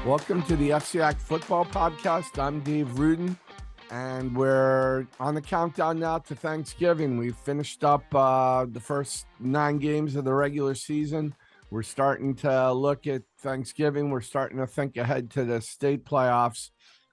Welcome to the FCIAC Football Podcast. I'm Dave Rudin, and we're on the countdown now to Thanksgiving. We've finished up the first 9 games of the regular season. We're starting to look at Thanksgiving. We're starting to think ahead to the state playoffs,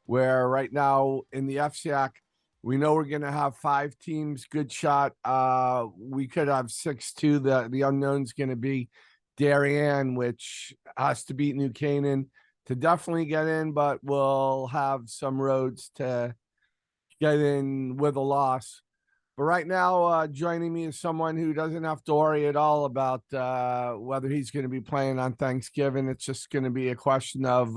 where right now in the FCIAC, we know we're going to have 5 teams, good shot. We could have 6-2. The unknown's going to be Darien, which has to beat New Canaan to definitely get in, but we'll have some roads to get in with a loss. But right now, joining me is someone who doesn't have to worry at all about whether he's going to be playing on Thanksgiving. It's just going to be a question of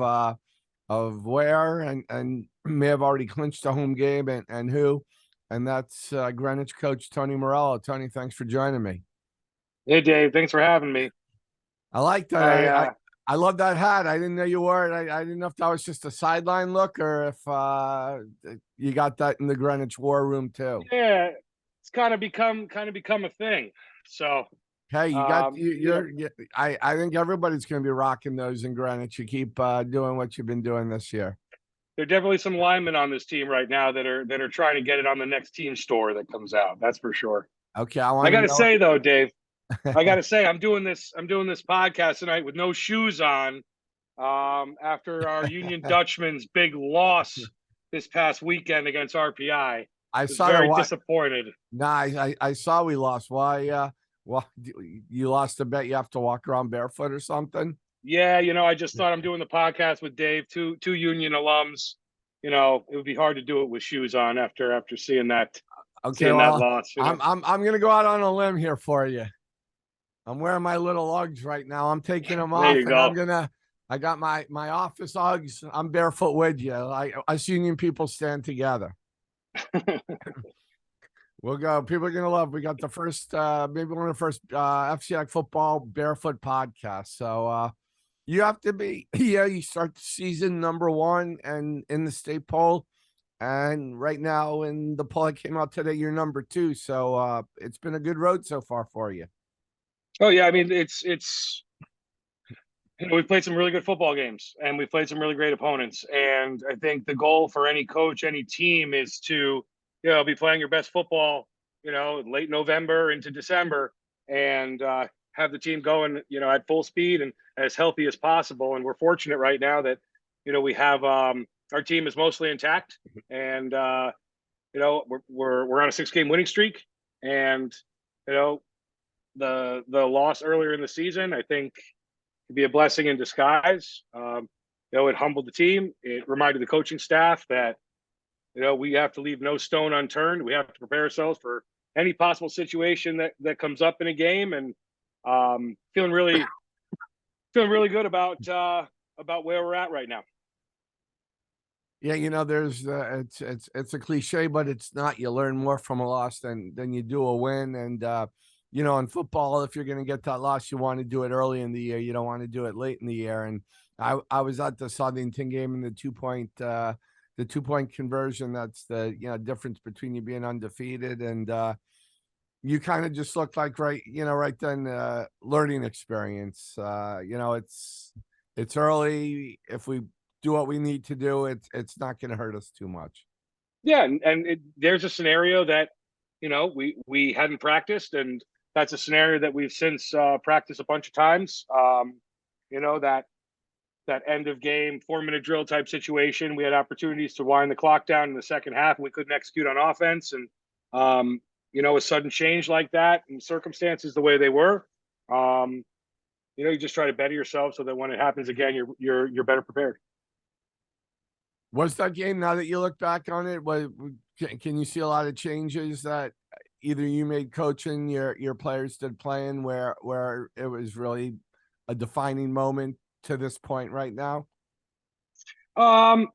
where and may have already clinched a home game and who. And that's Greenwich coach Tony Morello. Tony, thanks for joining me. Hey, Dave. Thanks for having me. I like that. I love that hat. I didn't know you wore it. I didn't know if that was just a sideline look or if you got that in the Greenwich War Room too. Yeah, it's kind of become a thing. So hey, you got I think everybody's going to be rocking those in Greenwich. You keep doing what you've been doing this year. There are definitely some linemen on this team right now that are trying to get it on the next team store that comes out. That's for sure. Okay, I got to say though, Dave, I got to say I'm doing this podcast tonight with no shoes on. After our Union Dutchman's big loss this past weekend against RPI, I saw very disappointed. Nah, I saw we lost. Why? You lost a bet? You have to walk around barefoot or something? Yeah, I just thought I'm doing the podcast with Dave, two Union alums. It would be hard to do it with shoes on after seeing that. Okay, seeing that loss. I'm gonna go out on a limb here for you. I'm wearing my little Uggs right now. I'm taking them off, and I got my office Uggs. I'm barefoot with you. Us Union people stand together. We'll go. People are gonna love. We got the first, maybe one of the first FCIAC football barefoot podcasts. So you have to be. Yeah, you start the season number 1 and in the state poll, and right now in the poll that came out today, you're number 2. So it's been a good road so far for you. Oh yeah, I mean it's we've played some really good football games and we've played some really great opponents, and I think the goal for any coach, any team is to be playing your best football late November into December and have the team going at full speed and as healthy as possible. And we're fortunate right now that we have our team is mostly intact, and we're on a 6-game winning streak, and the loss earlier in the season, I think, could be a blessing in disguise. It humbled the team. It reminded the coaching staff that we have to leave no stone unturned. We have to prepare ourselves for any possible situation that comes up in a game, and feeling really good about where we're at right now. Yeah, there's it's a cliche, but it's not. You learn more from a loss than you do a win, and in football, if you're going to get that loss, you want to do it early in the year. You don't want to do it late in the year. And I was at the Southington game in the 2-point conversion. That's the difference between you being undefeated and you kind of just looked like right then learning experience. It's early. If we do what we need to do, it's not going to hurt us too much. Yeah, and there's a scenario that we hadn't practiced, and that's a scenario that we've since practiced a bunch of times. That end of game 4-minute drill type situation. We had opportunities to wind the clock down in the second half, and we couldn't execute on offense. And a sudden change like that, and circumstances the way they were, you just try to better yourself so that when it happens again, you're better prepared. Was that game, now that you look back on it, can you see a lot of changes that either you made coaching, your players did playing, where it was really a defining moment to this point right now? I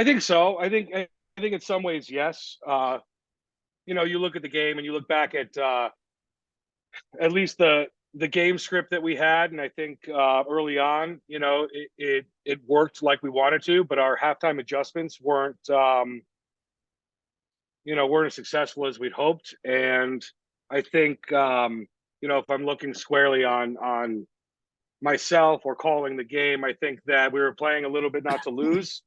think so. I think in some ways, yes. You look at the game and you look back at least the game script that we had, and I think early on, it worked like we wanted to, but our halftime adjustments weren't as successful as we'd hoped. And I think if I'm looking squarely on myself or calling the game. I think that we were playing a little bit not to lose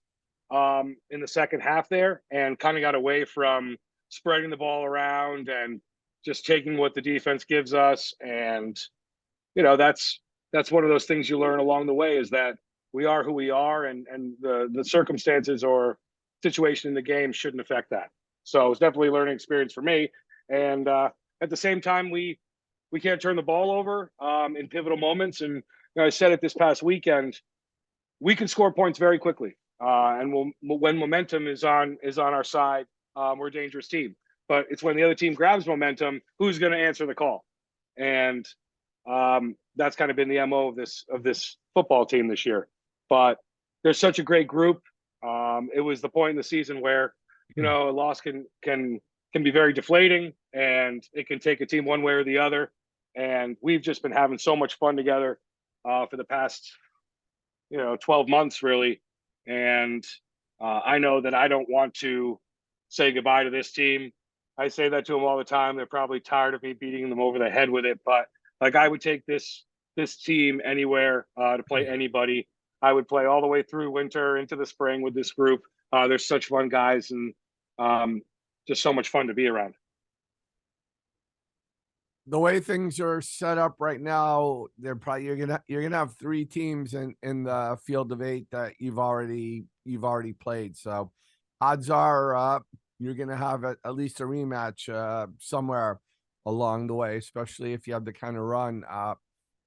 in the second half there, and kind of got away from spreading the ball around and just taking what the defense gives us. And that's one of those things you learn along the way, is that we are who we are, and the circumstances or situation in the game shouldn't affect that. So it's definitely a learning experience for me. And at the same time, we can't turn the ball over in pivotal moments. And I said it this past weekend, we can score points very quickly, and when momentum is on our side, we're a dangerous team. But it's when the other team grabs momentum, who's going to answer the call? And that's kind of been the MO of this football team this year. But there's such a great group. It was the point in the season where a loss can be very deflating, and it can take a team one way or the other. And we've just been having so much fun together for the past 12 months, really. And I know that I don't want to say goodbye to this team. I say that to them all the time. They're probably tired of me beating them over the head with it, but like, I would take this team anywhere to play anybody. I would play all the way through winter into the spring with this group. They're such fun guys, and just so much fun to be around. The way things are set up right now, you're gonna have 3 teams in the field of 8 that you've already played. So odds are you're gonna have at least a rematch somewhere along the way, especially if you have the kind of run.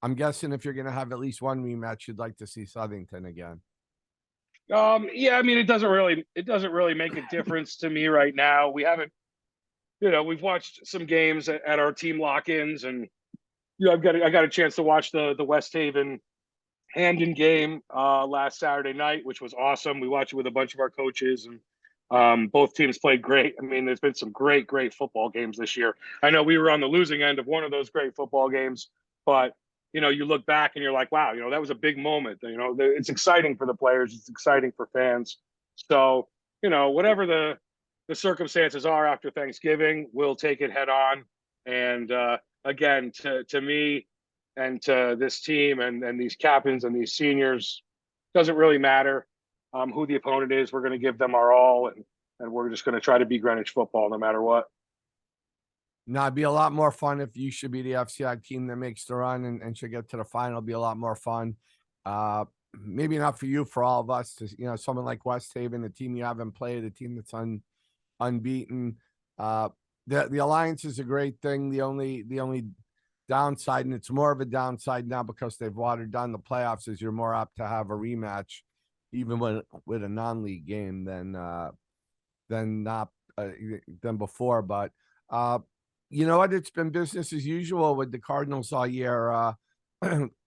I'm guessing if you're gonna have at least one rematch, you'd like to see Southington again. Yeah, I mean, it doesn't really make a difference to me right now. We haven't, we've watched some games at our team lock-ins, and I got a chance to watch the West Haven Hamden game last Saturday night, which was awesome. We watched it with a bunch of our coaches, and both teams played great. I mean, there's been some great football games this year. I know we were on the losing end of one of those great football games, but you look back and you're like, wow, that was a big moment. It's exciting for the players. It's exciting for fans. So, whatever the circumstances are after Thanksgiving, we'll take it head on. And again, to me and to this team and these captains and these seniors, doesn't really matter who the opponent is. We're going to give them our all, and we're just going to try to beat Greenwich football no matter what. Now, it'd be a lot more fun if you should be the FCIAC team that makes the run and should get to the final. It'd be a lot more fun. Maybe not for you, for all of us. To someone like West Haven, the team you haven't played, a team that's unbeaten. The alliance is a great thing. The only downside, and it's more of a downside now because they've watered down the playoffs, is you're more apt to have a rematch, even with a non-league game than before. But you know what? It's been business as usual with the Cardinals all year.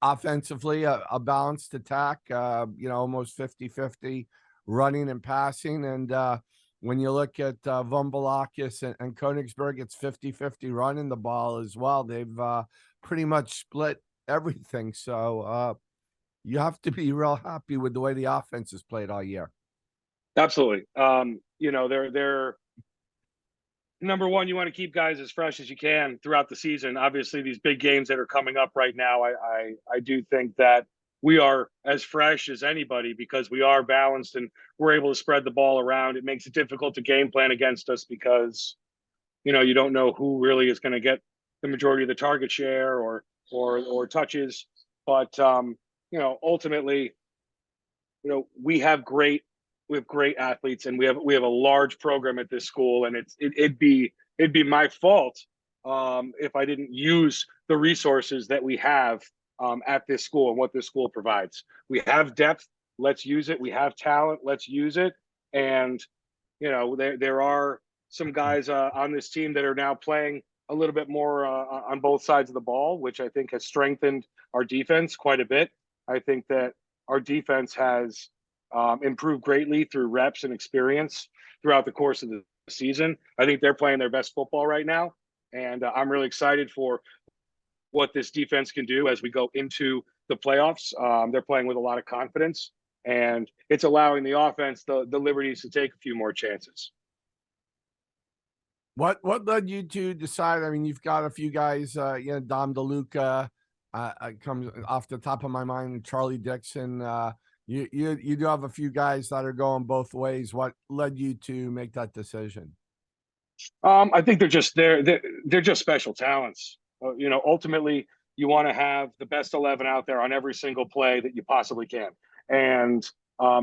Offensively, a balanced attack, almost 50-50 running and passing. And when you look at Vombalakis and Königsberg, it's 50-50 running the ball as well. They've pretty much split everything. So you have to be real happy with the way the offense has played all year. Absolutely. They're number one, you want to keep guys as fresh as you can throughout the season. Obviously, these big games that are coming up right now, I do think that we are as fresh as anybody because we are balanced and we're able to spread the ball around. It makes it difficult to game plan against us because, you don't know who really is going to get the majority of the target share or touches. But, ultimately, we have great athletes, and we have a large program at this school, and it'd be my fault if I didn't use the resources that we have at this school and what this school provides. We have depth, let's use it. We have talent, let's use it. And there are some guys on this team that are now playing a little bit more on both sides of the ball, which I think has strengthened our defense quite a bit. I think that our defense has improved greatly through reps and experience throughout the course of the season. I think they're playing their best football right now, and I'm really excited for what this defense can do as we go into the playoffs. They're playing with a lot of confidence, and it's allowing the offense the liberties to take a few more chances. What led you to decide? I mean, you've got a few guys, Dom DeLuca, comes off the top of my mind, Charlie Dixon. You do have a few guys that are going both ways. What led you to make that decision? I think they're just special talents. Ultimately, you want to have the best 11 out there on every single play that you possibly can, and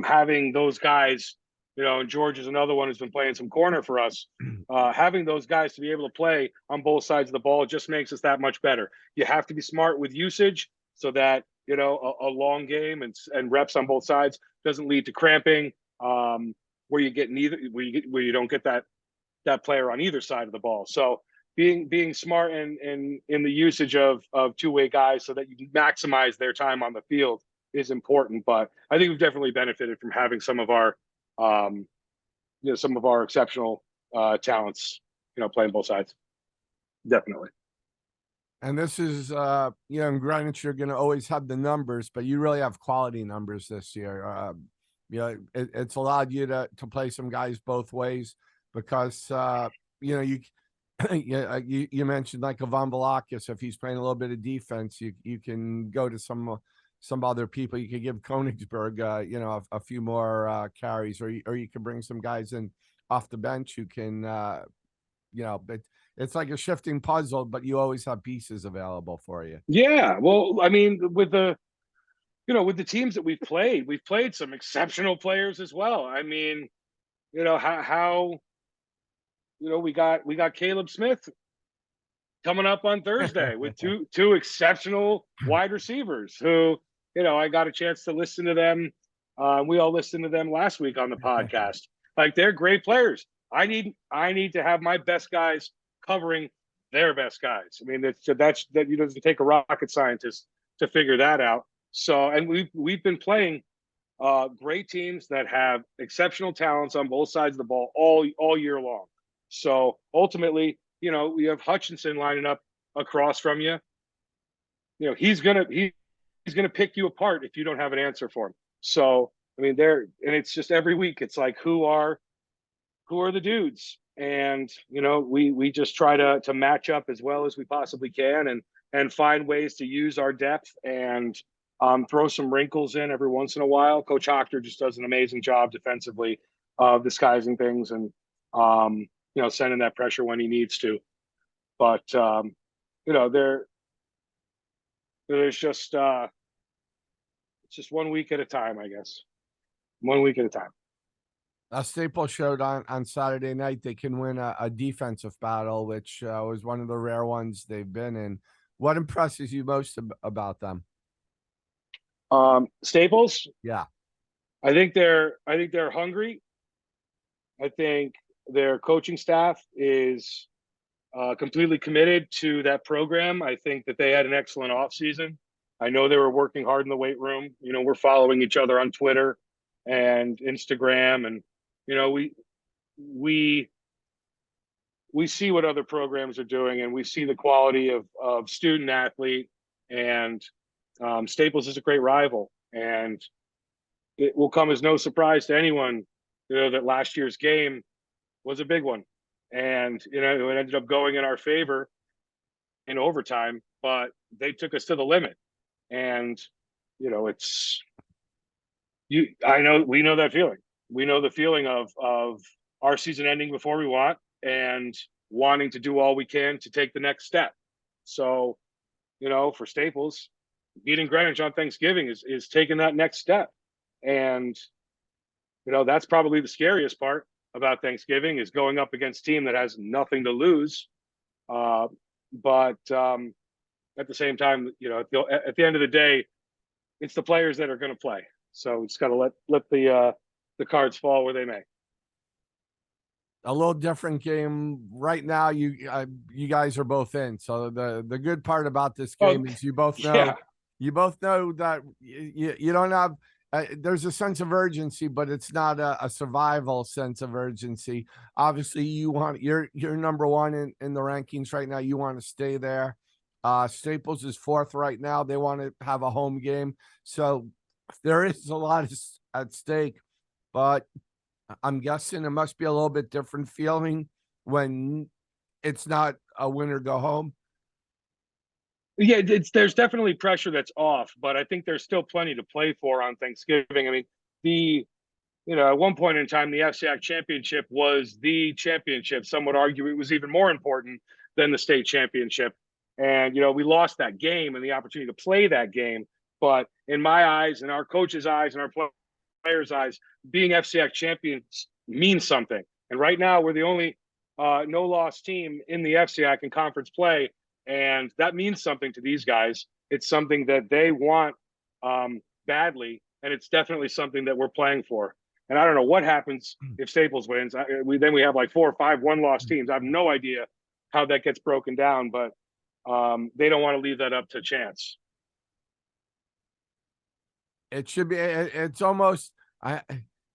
having those guys, and George is another one who's been playing some corner for us. Having those guys to be able to play on both sides of the ball just makes us that much better. You have to be smart with usage so that a long game and reps on both sides doesn't lead to cramping, where you get neither where you don't get that player on either side of the ball. So being smart in the usage of two-way guys so that you can maximize their time on the field is important. But I think we've definitely benefited from having some of our exceptional talents, playing both sides. Definitely. And this is, in Greenwich, you're going to always have the numbers, but you really have quality numbers this year. It's allowed you to play some guys both ways because, you you mentioned like Ivan Velakis. If he's playing a little bit of defense, you can go to some other people. You could give Konigsberg, a few more carries, or you can bring some guys in off the bench who can, but it's like a shifting puzzle, but you always have pieces available for you. Yeah. Well, I mean, with the teams that we've played some exceptional players as well. I mean, how we got Caleb Smith coming up on Thursday with two exceptional wide receivers who, I got a chance to listen to them. We all listened to them last week on the podcast. Like, they're great players. I need to have my best guys covering their best guys. I mean, that doesn't take a rocket scientist to figure that out. So, and we've been playing great teams that have exceptional talents on both sides of the ball all year long. So ultimately, we have Hutchinson lining up across from you. He's gonna pick you apart if you don't have an answer for him. So I mean, and it's just every week it's like, who are the dudes? And we just try to match up as well as we possibly can and find ways to use our depth and throw some wrinkles in every once in a while. Coach Hochter just does an amazing job defensively of disguising things and sending that pressure when he needs to. But there's just it's just 1 week at a time, I guess. 1 week at a time. Staples showed on Saturday night they can win a defensive battle, which was one of the rare ones they've been in. What impresses you most about them? Staples? Yeah. I think they're hungry. I think their coaching staff is completely committed to that program. I think that they had an excellent offseason. I know they were working hard in the weight room. We're following each other on Twitter and Instagram, and we see what other programs are doing, and we see the quality of student athlete, and Staples is a great rival, and it will come as no surprise to anyone that last year's game was a big one, and it ended up going in our favor in overtime, but they took us to the limit, and we know that feeling. We know the feeling of our season ending before we want and wanting to do all we can to take the next step. So, for Staples, beating Greenwich on Thanksgiving is taking that next step. And, that's probably the scariest part about Thanksgiving, is going up against a team that has nothing to lose. But at the same time, at the end of the day, it's the players that are going to play. So we just got to let the cards fall where they may. A little different game right now. You guys are both in. So the good part about this game is you both know. Yeah. You both know that you don't have. There's a sense of urgency, but it's not a survival sense of urgency. Obviously, you're number one in the rankings right now. You want to stay there. Staples is fourth right now. They want to have a home game, so there is a lot at stake. But I'm guessing it must be a little bit different feeling when it's not a win or go home. Yeah, there's definitely pressure that's off, but I think there's still plenty to play for on Thanksgiving. I mean, the at one point in time, the FCIAC championship was the championship. Some would argue it was even more important than the state championship. And we lost that game and the opportunity to play that game. But in my eyes, in our coaches' eyes, and our players' eyes, being FCIAC champions means something. And right now, we're the only no-loss team in the FCIAC in conference play, and that means something to these guys. It's something that they want badly, and it's definitely something that we're playing for. And I don't know what happens if Staples wins. Then we have like 4 or 5 one-loss teams. I have no idea how that gets broken down, but they don't want to leave that up to chance. It should be. It's almost.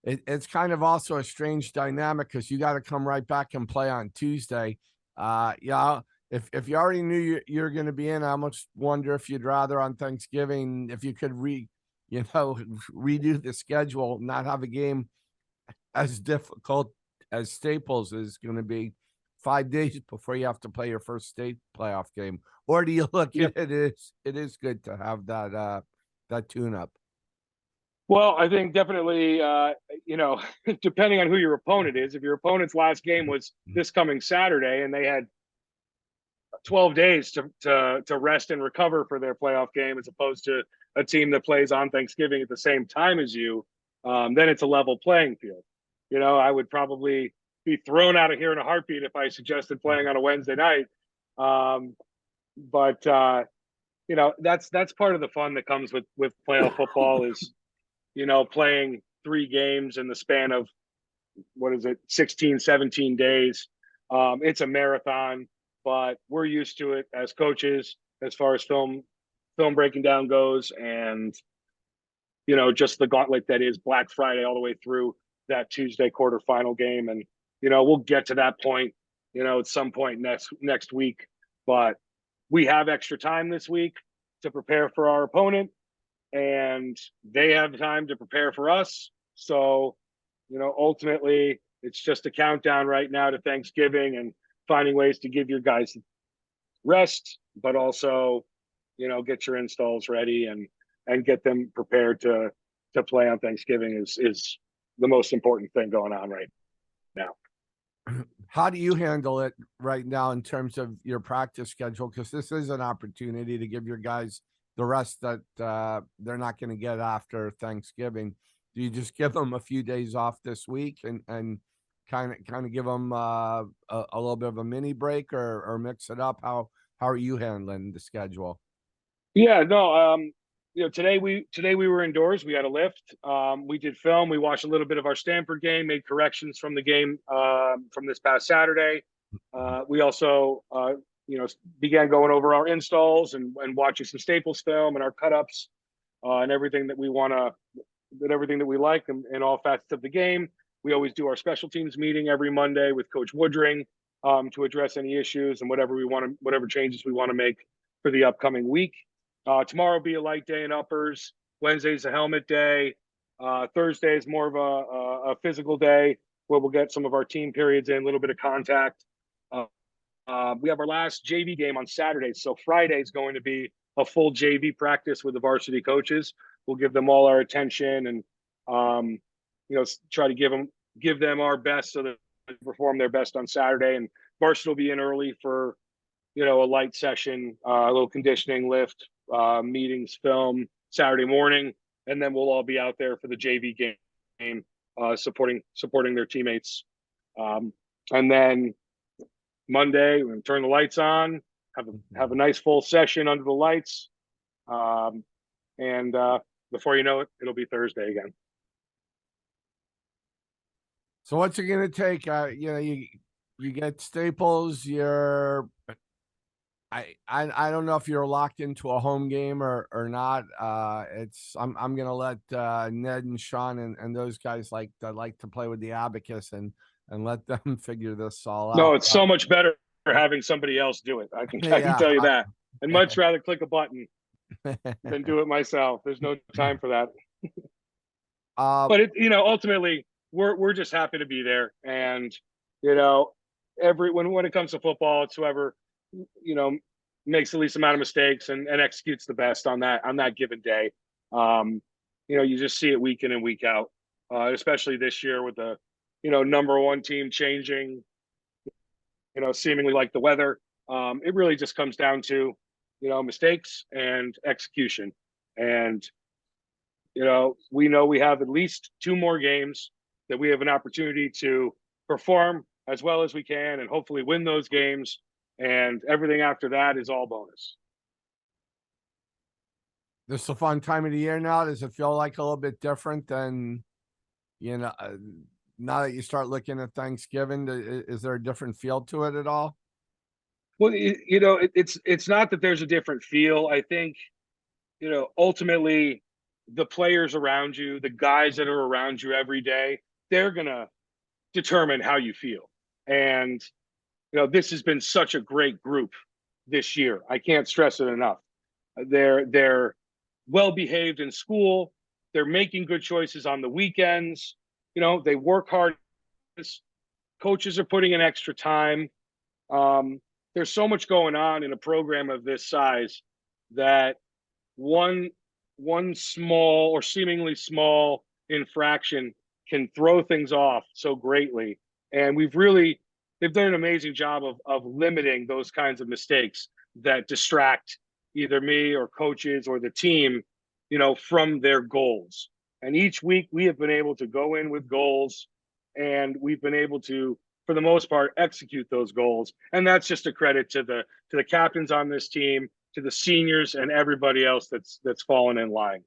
It's kind of also a strange dynamic because you got to come right back and play on Tuesday. Yeah. If you already knew you're going to be in, I almost wonder if you'd rather on Thanksgiving if you could redo the schedule, not have a game as difficult as Staples is going to be 5 days before you have to play your first state playoff game. Or do you look at it is good to have that tune up? Well, I think definitely, depending on who your opponent is, if your opponent's last game was this coming Saturday and they had 12 days to rest and recover for their playoff game, as opposed to a team that plays on Thanksgiving at the same time as you, then it's a level playing field. I would probably be thrown out of here in a heartbeat if I suggested playing on a Wednesday night. But that's part of the fun that comes with playoff football is, playing 3 games in the span of, 16, 17 days. It's a marathon, but we're used to it as coaches as far as film breaking down goes, and just the gauntlet that is Black Friday all the way through that Tuesday quarterfinal game. And we'll get to that point at some point next week, but we have extra time this week to prepare for our opponent, and they have time to prepare for us. So ultimately it's just a countdown right now to Thanksgiving and finding ways to give your guys rest, but also get your installs ready and get them prepared to play on Thanksgiving is the most important thing going on right now. How do you handle it right now in terms of your practice schedule? Because this is an opportunity to give your guys the rest that they're not going to get after Thanksgiving. Do you just give them a few days off this week and kind of give them a little bit of a mini break or mix it up? How are you handling the schedule? Yeah, no, today we were indoors. We had a lift. We did film. We watched a little bit of our Stanford game, made corrections from the game from this past Saturday. We also, began going over our installs and watching some Staples film and our cut-ups and everything that we everything that we like in all facets of the game. We always do our special teams meeting every Monday with Coach Woodring to address any issues and whatever changes we want to make for the upcoming week. Tomorrow will be a light day in uppers. Wednesday's a helmet day. Thursday is more of a physical day where we'll get some of our team periods in, a little bit of contact. We have our last JV game on Saturday. So Friday is going to be a full JV practice with the varsity coaches. We'll give them all our attention and, try to give them our best so that they perform their best on Saturday. And varsity will be in early for, a light session, a little conditioning lift, meetings, film Saturday morning. And then we'll all be out there for the JV game, supporting their teammates. And then Monday, we're going to turn the lights on, have a nice full session under the lights. And before you know it, it'll be Thursday again. So what's it going to take? You get Staples. I don't know if you're locked into a home game or not. I'm gonna let Ned and Sean and those guys that like to play with the abacus and let them figure this all out. No, it's so much better for having somebody else do it. I can tell you that. I'd much rather click a button than do it myself. There's no time for that. But ultimately we're just happy to be there, and when it comes to football, it's whoever makes the least amount of mistakes and executes the best on that given day. You just see it week in and week out, especially this year with the number one team changing, seemingly like the weather. It really just comes down to mistakes and execution. And we know we have at least 2 more games that we have an opportunity to perform as well as we can and hopefully win those games. And everything after that is all bonus. This is a fun time of the year now. Does it feel like a little bit different than, now that you start looking at Thanksgiving? Is there a different feel to it at all? Well, it's not that there's a different feel. I think, ultimately the players around you, the guys that are around you every day, they're going to determine how you feel. And, this has been such a great group this year. I can't stress it enough. They're well behaved in school. They're making good choices on the weekends. They work hard. Coaches are putting in extra time. There's so much going on in a program of this size that one small or seemingly small infraction can throw things off so greatly. And they've done an amazing job of limiting those kinds of mistakes that distract either me or coaches or the team, from their goals. And each week we have been able to go in with goals, and we've been able to, for the most part, execute those goals. And that's just a credit to the captains on this team, to the seniors, and everybody else that's fallen in line.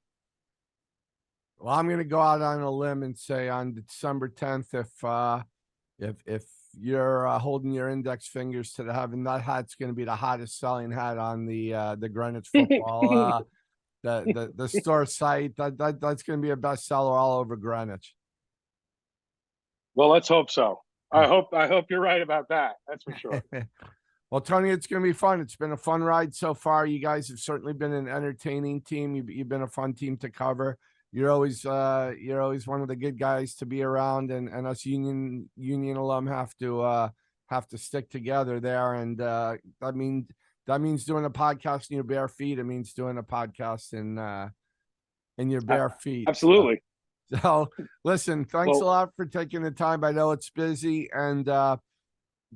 Well, I'm going to go out on a limb and say on December 10th, if you're holding your index fingers to the heaven, that hat's going to be the hottest selling hat on the Greenwich football the store site. That's going to be a bestseller all over Greenwich. Well, let's hope so. I hope you're right about that. That's for sure. Well, Tony, it's going to be fun. It's been a fun ride so far. You guys have certainly been an entertaining team. You've been a fun team to cover. You're always one of the good guys to be around, and us Union alum have to stick together there. And that means doing a podcast in your bare feet. It means doing a podcast in your bare feet. Absolutely. So listen, thanks a lot for taking the time. I know it's busy, and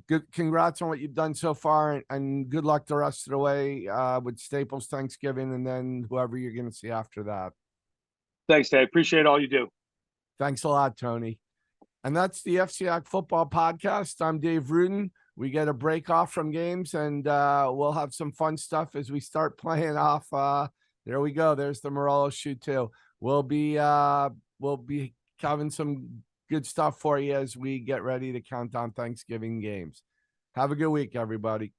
good. Congrats on what you've done so far, and good luck the rest of the way with Staples Thanksgiving, and then whoever you're going to see after that. Thanks, Dave. Appreciate all you do. Thanks a lot, Tony. And that's the FCIAC Football Podcast. I'm Dave Rudin. We get a break off from games, and we'll have some fun stuff as we start playing off. There we go. There's the Morello shoe too. We'll be having some good stuff for you as we get ready to count down Thanksgiving games. Have a good week, everybody.